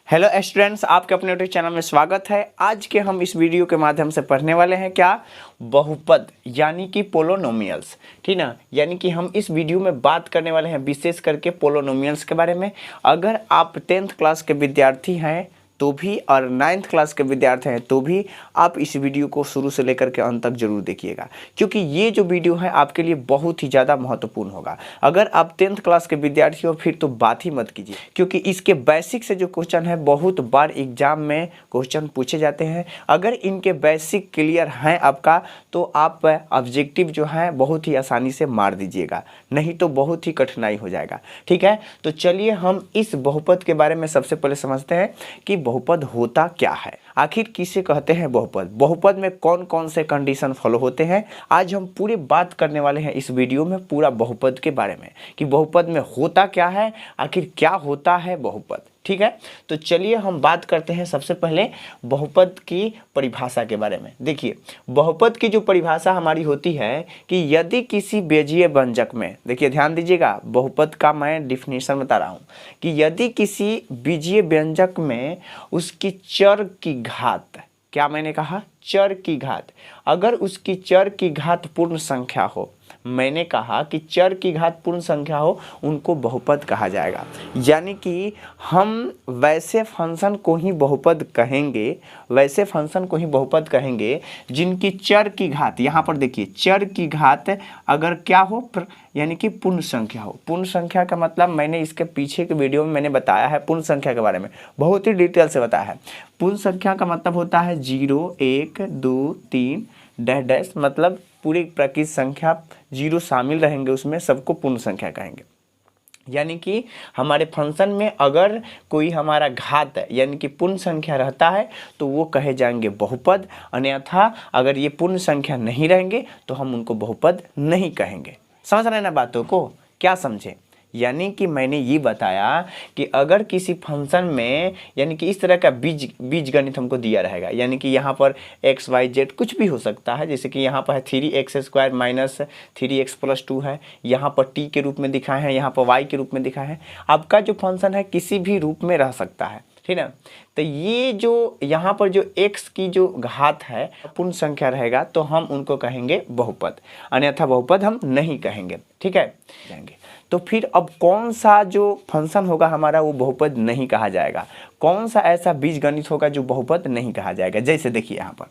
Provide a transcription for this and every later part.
Hello students, आपके अपने YouTube channel में स्वागत है। आज के हम इस वीडियो के माध्यम से पढ़ने वाले हैं क्या, बहुपद यानी कि पोलोनोमियल्स। ठीक ना, यानी कि हम इस वीडियो में बात करने वाले हैं विशेष करके पोलोनोमियल्स के बारे में। अगर आप 10th क्लास के विद्यार्थी हैं तो भी और 9th क्लास के विद्यार्थी हैं तो भी आप इस वीडियो को शुरू से लेकर के अंत तक जरूर देखिएगा, क्योंकि ये जो वीडियो है आपके लिए बहुत ही ज़्यादा महत्वपूर्ण होगा। अगर आप 10th क्लास के विद्यार्थी हो फिर तो बात ही मत कीजिए, क्योंकि इसके बेसिक से जो क्वेश्चन है बहुत बार एग्जाम में क्वेश्चन पूछे जाते हैं। अगर इनके बेसिक क्लियर हैं आपका तो आप ऑब्जेक्टिव जो है बहुत ही आसानी से मार दीजिएगा, नहीं तो बहुत ही कठिनाई हो जाएगा। ठीक है, तो चलिए हम इस बहुपद के बारे में सबसे पहले समझते हैं कि बहुपद होता क्या है, आखिर किसे कहते हैं बहुपद, बहुपद में कौन कौन से कंडीशन फॉलो होते हैं। आज हम पूरी बात करने वाले हैं इस वीडियो में पूरा बहुपद के बारे में कि बहुपद में होता क्या है, आखिर क्या होता है बहुपद। ठीक है, तो चलिए हम बात करते हैं सबसे पहले बहुपद की परिभाषा के बारे में। देखिए, बहुपद की जो परिभाषा हमारी होती है कि यदि किसी बेजीय व्यंजक में, देखिए ध्यान दीजिएगा, बहुपद का मैं डिफिनेशन बता रहा हूँ कि यदि किसी बीजीय व्यंजक में उसकी चर की घात, क्या मैंने कहा, चर की घात, अगर उसकी चर की घात पूर्ण संख्या हो, मैंने कहा कि चर की घात पूर्ण संख्या हो, उनको बहुपद कहा जाएगा। यानी कि हम वैसे फंक्शन को ही बहुपद कहेंगे, वैसे फंक्शन को ही बहुपद कहेंगे जिनकी चर की घात, यहाँ पर देखिए चर की घात अगर क्या हो, यानी कि पूर्ण संख्या हो। पूर्ण संख्या का मतलब मैंने इसके पीछे के वीडियो में मैंने बताया है, पूर्ण संख्या के बारे में बहुत ही डिटेल से बताया है। पूर्ण संख्या का मतलब होता है 0, 1, 2, 3 डैश डैश, मतलब पूरी प्राकृत संख्या जीरो शामिल रहेंगे उसमें, सबको पूर्ण संख्या कहेंगे। यानी कि हमारे फंक्शन में अगर कोई हमारा घात यानी कि पूर्ण संख्या रहता है तो वो कहे जाएंगे बहुपद, अन्यथा अगर ये पूर्ण संख्या नहीं रहेंगे तो हम उनको बहुपद नहीं कहेंगे। समझ रहे हैं ना बातों को, क्या समझे। यानी कि मैंने ये बताया कि अगर किसी फंक्शन में यानी कि इस तरह का बीज गणित हमको दिया रहेगा, यानी कि यहाँ पर x y z कुछ भी हो सकता है, जैसे कि यहाँ पर 3x² माइनस 3x+2 है, यहाँ पर t के रूप में दिखाए हैं, यहाँ पर y के रूप में दिखाए हैं। आपका जो फंक्शन है किसी भी रूप में रह सकता है, ठीक है। तो ये जो यहाँ पर जो x की जो घात है पूर्ण संख्या रहेगा तो हम उनको कहेंगे बहुपद, अन्यथा बहुपद हम नहीं कहेंगे। ठीक है, जाएंगे तो फिर अब कौन सा जो फंक्शन होगा हमारा वो बहुपद नहीं कहा जाएगा, कौन सा ऐसा बीजगणित होगा जो बहुपद नहीं कहा जाएगा। जैसे देखिए यहाँ पर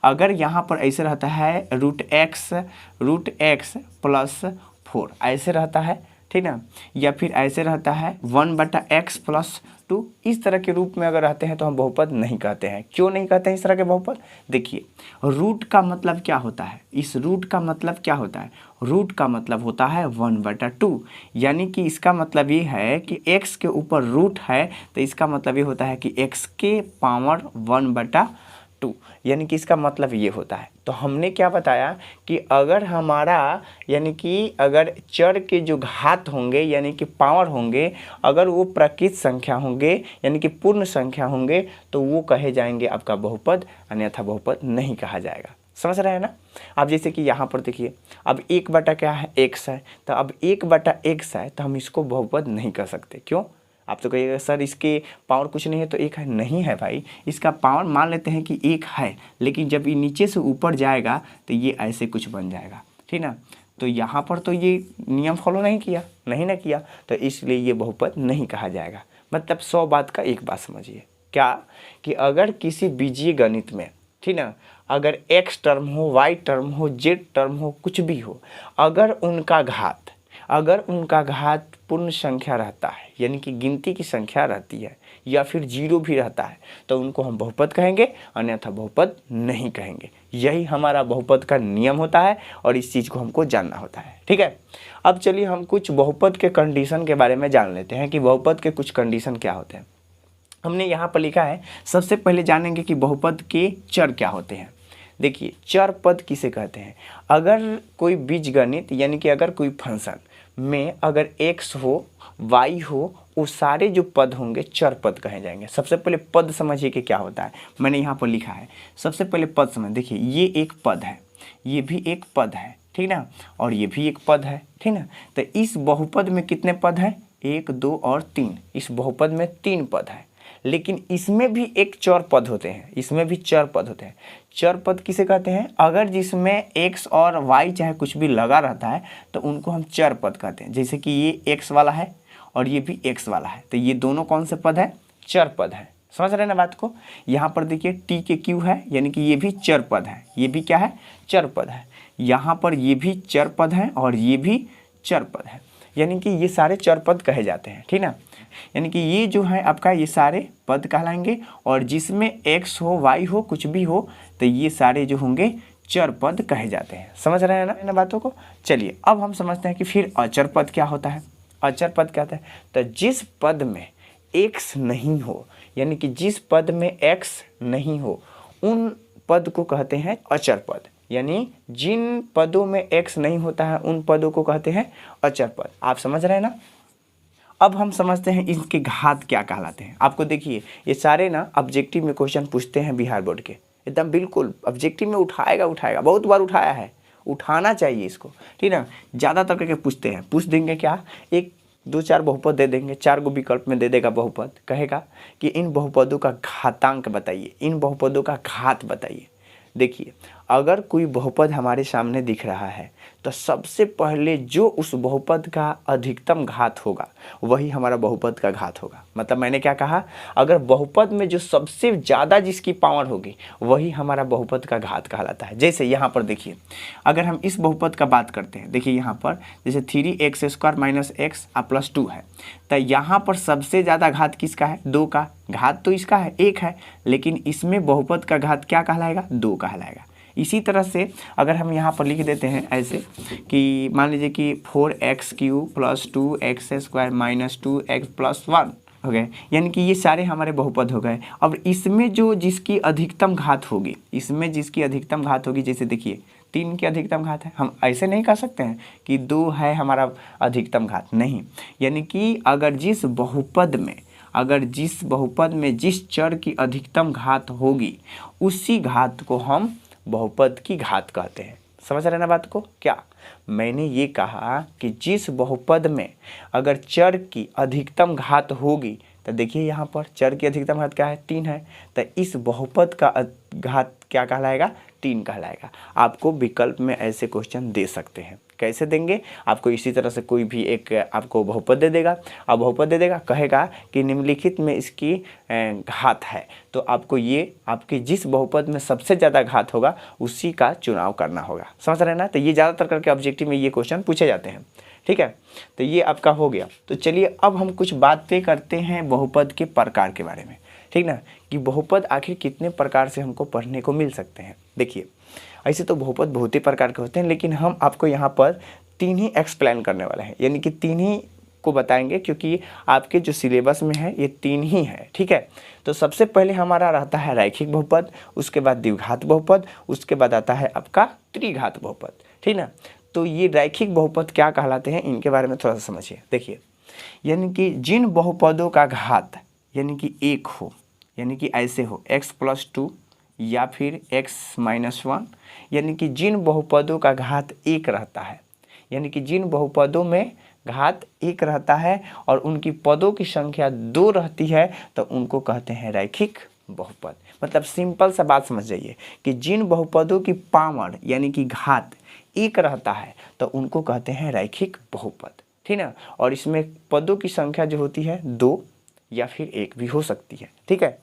अगर यहाँ पर ऐसे रहता है √x+4 ऐसे रहता है, ठीक ना, या फिर ऐसे रहता है 1/x+2, इस तरह के रूप में अगर रहते हैं तो हम बहुपद नहीं कहते हैं। क्यों नहीं कहते हैं इस तरह के बहुपद, देखिए रूट का मतलब क्या होता है, इस रूट का मतलब क्या होता है, रूट का मतलब होता है 1/2, यानी कि इसका मतलब ये है कि x के ऊपर रूट है तो इसका मतलब ये होता है कि x के पावर 1/2, यानी कि इसका मतलब ये होता है। तो हमने क्या बताया कि अगर हमारा यानी कि अगर चर के जो घात होंगे यानी कि पावर होंगे, अगर वो प्राकृत संख्या होंगे यानी कि पूर्ण संख्या होंगे तो वो कहे जाएंगे आपका बहुपद, अन्यथा बहुपद नहीं कहा जाएगा। समझ रहे हैं ना। अब जैसे कि यहाँ पर देखिए, अब 1 क्या है, x है, तो अब 1/x है तो हम इसको बहुपद नहीं कर सकते। क्यों, आप तो कहिएगा सर इसके पावर कुछ नहीं है तो 1 है, नहीं है भाई, इसका पावर मान लेते हैं कि 1 है, लेकिन जब ये नीचे से ऊपर जाएगा तो ये ऐसे कुछ बन जाएगा, ठीक ना। तो यहाँ पर तो ये नियम फॉलो नहीं किया, नहीं ना किया, तो इसलिए ये बहुपद नहीं कहा जाएगा। मतलब 100 बात का एक बात समझिए, क्या कि अगर किसी बीजीय गणित में, ठीक ना, अगर x टर्म हो, y टर्म हो, z टर्म हो, कुछ भी हो, अगर उनका घात पूर्ण संख्या रहता है यानी कि गिनती की संख्या रहती है या फिर 0 भी रहता है तो उनको हम बहुपद कहेंगे, अन्यथा बहुपद नहीं कहेंगे। यही हमारा बहुपद का नियम होता है और इस चीज़ को हमको जानना होता है। ठीक है, अब चलिए हम कुछ बहुपद के कंडीशन के बारे में जान लेते हैं कि बहुपद के कुछ कंडीशन क्या होते हैं। हमने यहाँ पर लिखा है, सबसे पहले जानेंगे कि बहुपद के चर क्या होते हैं। देखिए चर पद किसे कहते हैं, अगर कोई बीजगणित यानी कि अगर कोई फंक्शन में अगर x हो, y हो, वो सारे जो पद होंगे चर पद कहे जाएंगे। सबसे पहले पद समझिए कि क्या होता है, मैंने यहाँ पर लिखा है, सबसे पहले पद समझ, देखिए ये एक पद है, ये भी एक पद है, ठीक ना, और ये भी एक पद है, ठीक ना। तो इस बहुपद में कितने पद हैं, 1, 2 और 3, इस बहुपद में 3 पद है। लेकिन इसमें भी एक चर पद होते हैं, इसमें भी चर पद होते हैं। चर पद किसे कहते हैं? अगर जिसमें x और y चाहे कुछ भी लगा रहता है तो उनको हम चर पद कहते हैं। जैसे कि ये x वाला है और ये भी x वाला है, तो ये दोनों कौन से पद है? चर पद है। समझ रहे हैं ना बात को? यहाँ पर देखिए t के q है, यानी कि ये भी चर पद है, ये भी क्या है? चर पद है। यहाँ पर ये भी चर पद है और ये भी चर पद है, यानी कि ये सारे चर पद कहे जाते हैं, ठीक ना। यानी कि ये जो है आपका ये सारे पद कहलाएंगे, और जिसमें x हो y हो कुछ भी हो तो ये सारे जो होंगे चर पद कहे जाते हैं। समझ रहे हैं ना बातों को? चलिए अब हम समझते हैं कि फिर अचर पद क्या होता है। अचर पद क्या होता है? तो जिस पद में x नहीं हो, यानी कि जिस पद में x नहीं हो उन पद को कहते हैं अचर पद। यानी जिन पदों में x नहीं होता है उन पदों को कहते हैं अचर पद। आप समझ रहे हैं ना? अब हम समझते हैं इनके घात क्या कहलाते हैं। आपको देखिए ये सारे ना ऑब्जेक्टिव में क्वेश्चन पूछते हैं बिहार बोर्ड के, एकदम बिल्कुल ऑब्जेक्टिव में उठाएगा, बहुत बार उठाया है, उठाना चाहिए इसको, ठीक ना। ज़्यादातर करके पूछते हैं, पूछ देंगे क्या, एक दो चार बहुपद दे देंगे, 4 गो विकल्प में दे देगा बहुपद, कहेगा कि इन बहुपदों का घातांक बताइए, इन बहुपदों का घात बताइए। देखिए अगर कोई बहुपद हमारे सामने दिख रहा है तो सबसे पहले जो उस बहुपद का अधिकतम घात होगा वही हमारा बहुपद का घात होगा। मतलब मैंने क्या कहा, अगर बहुपद में जो सबसे ज़्यादा जिसकी पावर होगी वही हमारा बहुपद का घात कहलाता है। जैसे यहाँ पर देखिए अगर हम इस बहुपद का बात करते हैं, देखिए यहाँ पर जैसे 3x² - x + 2 है, तो यहाँ पर सबसे ज़्यादा घात किसका है? 2 का। घात तो इसका है 1 है, लेकिन इसमें बहुपद का घात क्या कहलाएगा? 2 कहलाएगा। इसी तरह से अगर हम यहाँ पर लिख देते हैं ऐसे कि मान लीजिए कि 4x³ + 2x² - 2x + 1 हो गए, यानी कि ये सारे हमारे बहुपद हो गए। अब इसमें जो जिसकी अधिकतम घात होगी, इसमें जिसकी अधिकतम घात होगी, जैसे देखिए 3 की अधिकतम घात है, हम ऐसे नहीं कह सकते हैं कि 2 है हमारा अधिकतम घात, नहीं। यानी कि अगर जिस बहुपद में जिस चर की अधिकतम घात होगी उसी घात को हम बहुपद की घात कहते हैं। समझ रहे ना बात को? क्या मैंने ये कहा कि जिस बहुपद में अगर चर की अधिकतम घात होगी, तो देखिए यहाँ पर चर की अधिकतम घात क्या है? 3 है, तो इस बहुपद का घात क्या कहलाएगा? 3 कहलाएगा। आपको विकल्प में ऐसे क्वेश्चन दे सकते हैं। कैसे देंगे? आपको इसी तरह से कोई भी एक आपको बहुपद दे देगा, अब बहुपद दे देगा, कहेगा कि निम्नलिखित में इसकी घात है, तो आपको ये आपके जिस बहुपद में सबसे ज़्यादा घात होगा उसी का चुनाव करना होगा। समझ रहे हैं ना? तो ये ज़्यादातर करके ऑब्जेक्टिव में ये क्वेश्चन पूछे जाते हैं, ठीक है। तो ये आपका हो गया। तो चलिए अब हम कुछ बातें करते हैं बहुपद के प्रकार के बारे में, ठीक ना, कि बहुपद आखिर कितने प्रकार से हमको पढ़ने को मिल सकते हैं। देखिए ऐसे तो बहुपद बहुत ही प्रकार के होते हैं, लेकिन हम आपको यहाँ पर 3 ही एक्सप्लेन करने वाले हैं, यानी कि 3 ही को बताएंगे, क्योंकि आपके जो सिलेबस में है ये 3 ही है, ठीक है। तो सबसे पहले हमारा रहता है रैखिक बहुपद, उसके बाद द्विघात बहुपद, उसके बाद आता है आपका त्रिघात बहुपद, ठीक ना। तो ये रैखिक बहुपद क्या कहलाते हैं, इनके बारे में थोड़ा सा समझिए। देखिए यानी कि जिन बहुपदों का घात यानी कि 1 हो, यानी कि ऐसे हो x + 2 या फिर x - 1, यानी कि जिन बहुपदों का घात 1 रहता है, यानी कि जिन बहुपदों में घात 1 रहता है और उनकी पदों की संख्या 2 रहती है, तो उनको कहते हैं रैखिक बहुपद। मतलब सिंपल सा बात समझ जाइए कि जिन बहुपदों की पावर यानी कि घात 1 रहता है तो उनको कहते हैं रैखिक बहुपद, ठीक ना। और इसमें पदों की संख्या जो होती है 2 या फिर 1 भी हो सकती है, ठीक है।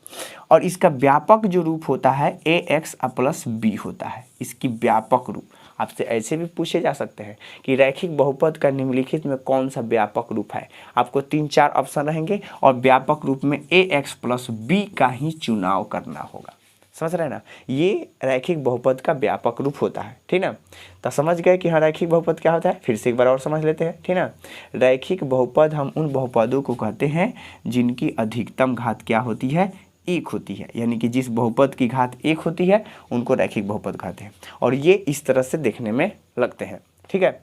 और इसका व्यापक जो रूप होता है ax + b होता है, इसकी व्यापक रूप। आपसे ऐसे भी पूछे जा सकते हैं कि रैखिक बहुपद का निम्नलिखित में कौन सा व्यापक रूप है। आपको 3-4 ऑप्शन रहेंगे और व्यापक रूप में ax + b का ही चुनाव करना होगा। समझ रहे हैं ना? ये रैखिक बहुपद का व्यापक रूप होता है, ठीक ना। तो समझ गए कि हाँ रैखिक बहुपद क्या होता है। फिर से एक बार और समझ लेते हैं, ठीक ना। रैखिक बहुपद हम उन बहुपदों को कहते हैं जिनकी अधिकतम घात क्या होती है? 1 होती है, यानी कि जिस बहुपद की घात 1 होती है उनको रैखिक बहुपद कहते हैं, और ये इस तरह से देखने में लगते हैं, ठीक है।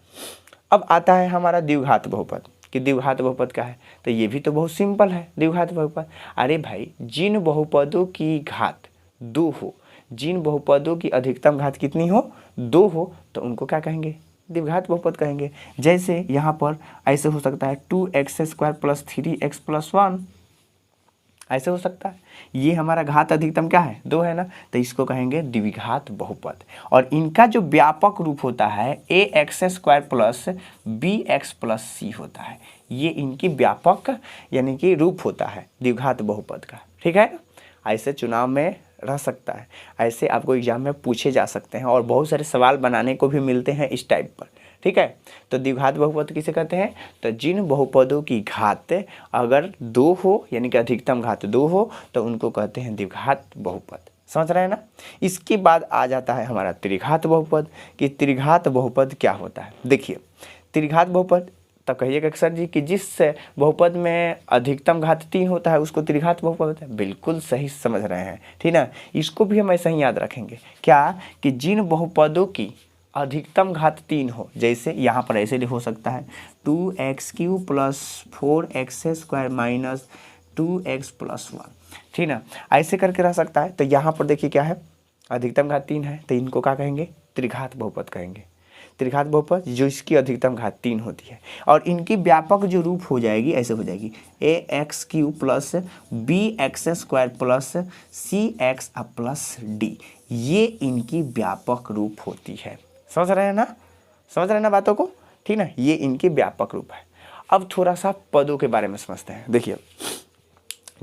अब आता है हमारा द्विघात बहुपद, कि द्विघात बहुपद क्या है। तो ये भी तो बहुत सिंपल है द्विघात बहुपद। अरे भाई जिन बहुपदों की घात 2 हो, जिन बहुपदों की अधिकतम घात कितनी हो? 2 हो, तो उनको क्या कहेंगे? द्विघात बहुपद कहेंगे। जैसे यहाँ पर ऐसे हो सकता है 2x² + 3x + 1, ऐसे हो सकता है। ये हमारा घात अधिकतम क्या है, 2 है ना, तो इसको कहेंगे द्विघात बहुपद। और इनका जो व्यापक रूप होता है ax² plus bx plus c होता है। ये इनकी व्यापक यानी कि रूप होता है द्विघात बहुपद का, ठीक है। ऐसे चुनाव में रह सकता है, ऐसे आपको एग्जाम में पूछे जा सकते हैं और बहुत सारे सवाल बनाने को भी मिलते हैं इस टाइप पर, ठीक है। तो द्विघात बहुपद किसे कहते हैं, तो जिन बहुपदों की घात अगर 2 हो यानी कि अधिकतम घात 2 हो तो उनको कहते हैं द्विघात बहुपद। समझ रहे हैं ना। इसके बाद आ जाता है हमारा त्रिघात बहुपद कि त्रिघात बहुपद क्या होता है। देखिए त्रिघात बहुपद तब कहिएगा कि सर जी कि जिस बहुपद में अधिकतम घात 3 होता है उसको त्रिघात बहुपद होता है। बिल्कुल सही समझ रहे हैं, ठीक ना। इसको भी हम ऐसा ही याद रखेंगे क्या कि जिन बहुपदों की अधिकतम घात 3 हो, जैसे यहाँ पर ऐसे हो सकता है 2x³ plus 4x² minus 2x plus 1, ठीक ना, ऐसे करके रह सकता है। तो यहाँ पर देखिए क्या है, अधिकतम घात 3 है तो इनको क्या कहेंगे, त्रिघात बहुपद कहेंगे। त्रिघात बहुपद जो इसकी अधिकतम घात 3 होती है और इनकी व्यापक जो रूप हो जाएगी ऐसे हो जाएगी ax³ plus bx² plus cx plus d, ये इनकी व्यापक रूप होती है। समझ रहे हैं ना, समझ रहे हैं ना बातों को, ठीक ना। ये इनकी व्यापक रूप है। अब थोड़ा सा पदों के बारे में समझते हैं। देखिए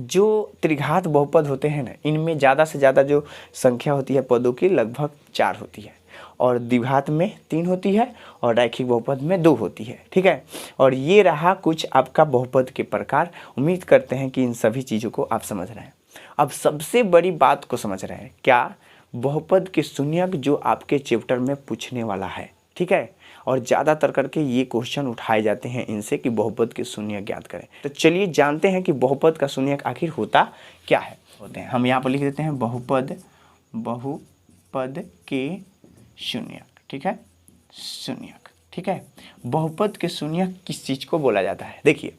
जो त्रिघात बहुपद होते हैं ना, इनमें ज़्यादा से ज़्यादा जो संख्या होती है पदों की लगभग 4 होती है और द्विघात में 3 होती है और रैखिक बहुपद में 2 होती है, ठीक है। और ये रहा कुछ आपका बहुपद के प्रकार। उम्मीद करते हैं कि इन सभी चीज़ों को आप समझ रहे हैं। अब सबसे बड़ी बात को समझ रहे हैं क्या, बहुपद के शून्यक जो आपके चैप्टर में पूछने वाला है, ठीक है। और ज़्यादातर करके ये क्वेश्चन उठाए जाते हैं इनसे कि बहुपद के शून्यक ज्ञात करें। तो चलिए जानते हैं कि बहुपद का शून्यक आखिर होता क्या है। होते हैं हम यहाँ पर लिख देते हैं बहुपद के शून्यक, ठीक है, शून्यक, ठीक है। बहुपद के शून्यक किस चीज़ को बोला जाता है। देखिए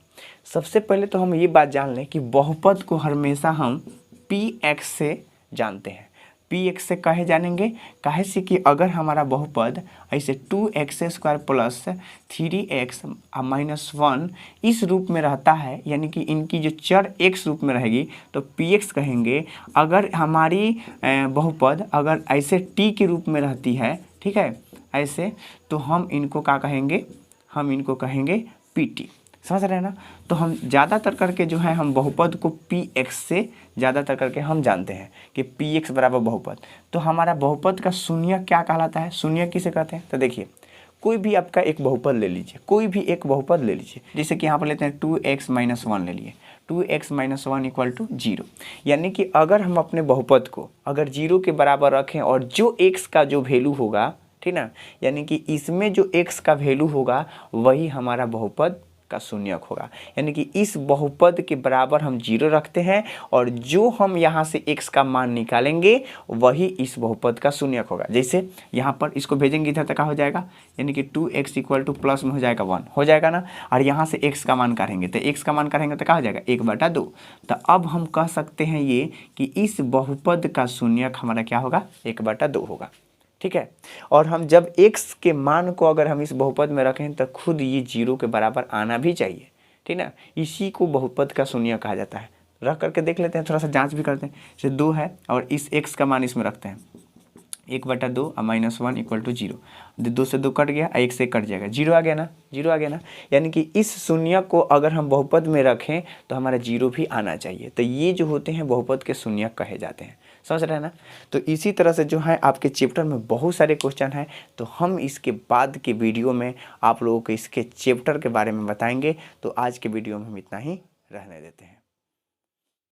सबसे पहले तो हम ये बात जान लें कि बहुपद को हमेशा हम px से जानते हैं। px से काहे जानेंगे, काहे से कि अगर हमारा बहुपद ऐसे 2x² प्लस 3x माइनस 1 इस रूप में रहता है, यानी कि इनकी जो चर x रूप में रहेगी तो px कहेंगे। अगर हमारी बहुपद अगर ऐसे t के रूप में रहती है, ठीक है, ऐसे, तो हम इनको क्या कहेंगे, हम इनको कहेंगे pt। समझ रहे हैं ना। तो हम ज़्यादातर करके जो है हम बहुपद को px से ज़्यादातर करके हम जानते हैं कि px बराबर बहुपद। तो हमारा बहुपद का शून्यक क्या कहलाता है, शून्यक किसे कहते हैं। तो देखिए कोई भी आपका एक बहुपद ले लीजिए, कोई भी एक बहुपद ले लीजिए, जैसे कि यहाँ पर लेते हैं 2x माइनस 1 ले लिए, 2x माइनस 1 इक्वल टू 0। यानी कि अगर हम अपने बहुपद को अगर 0 के बराबर रखें और जो x का जो वैल्यू होगा, ठीक ना, यानी कि इसमें जो x का वैल्यू होगा वही हमारा बहुपद का शून्यक होगा। यानी कि इस बहुपद के बराबर हम 0 रखते हैं और जो हम यहाँ से x का मान निकालेंगे वही इस बहुपद का शून्यक होगा। जैसे यहाँ पर इसको भेजेंगे इधर तक क्या हो जाएगा, यानी कि 2x इक्वल टू प्लस में हो जाएगा 1, हो जाएगा ना। और यहाँ से x का मान काटेंगे तो x का मान काटेंगे तो क्या हो जाएगा 1/2। तो अब हम कह सकते हैं ये कि इस बहुपद का शून्यक हमारा क्या होगा, 1/2 होगा, ठीक है। और हम जब x के मान को अगर हम इस बहुपद में रखें तो खुद ये 0 के बराबर आना भी चाहिए, ठीक ना। इसी को बहुपद का शून्यक कहा जाता है। रख करके देख लेते हैं, थोड़ा सा जांच भी करते हैं। जैसे 2 है और इस x का मान इसमें रखते हैं 1/2 और माइनस 1 इक्वल टू 0। 2 से 2 कट गया, 1 से कट जाएगा, 0 आ गया ना, 0 आ गया ना। यानी कि इस शून्यक को अगर हम बहुपद में रखें तो हमारा 0 भी आना चाहिए। तो ये जो होते हैं बहुपद के शून्यक कहे जाते हैं। समझ रहे हैं ना। तो इसी तरह से जो है आपके चैप्टर में बहुत सारे क्वेश्चन हैं, तो हम इसके बाद के वीडियो में आप लोगों को इसके चैप्टर के बारे में बताएंगे। तो आज के वीडियो में हम इतना ही रहने देते हैं।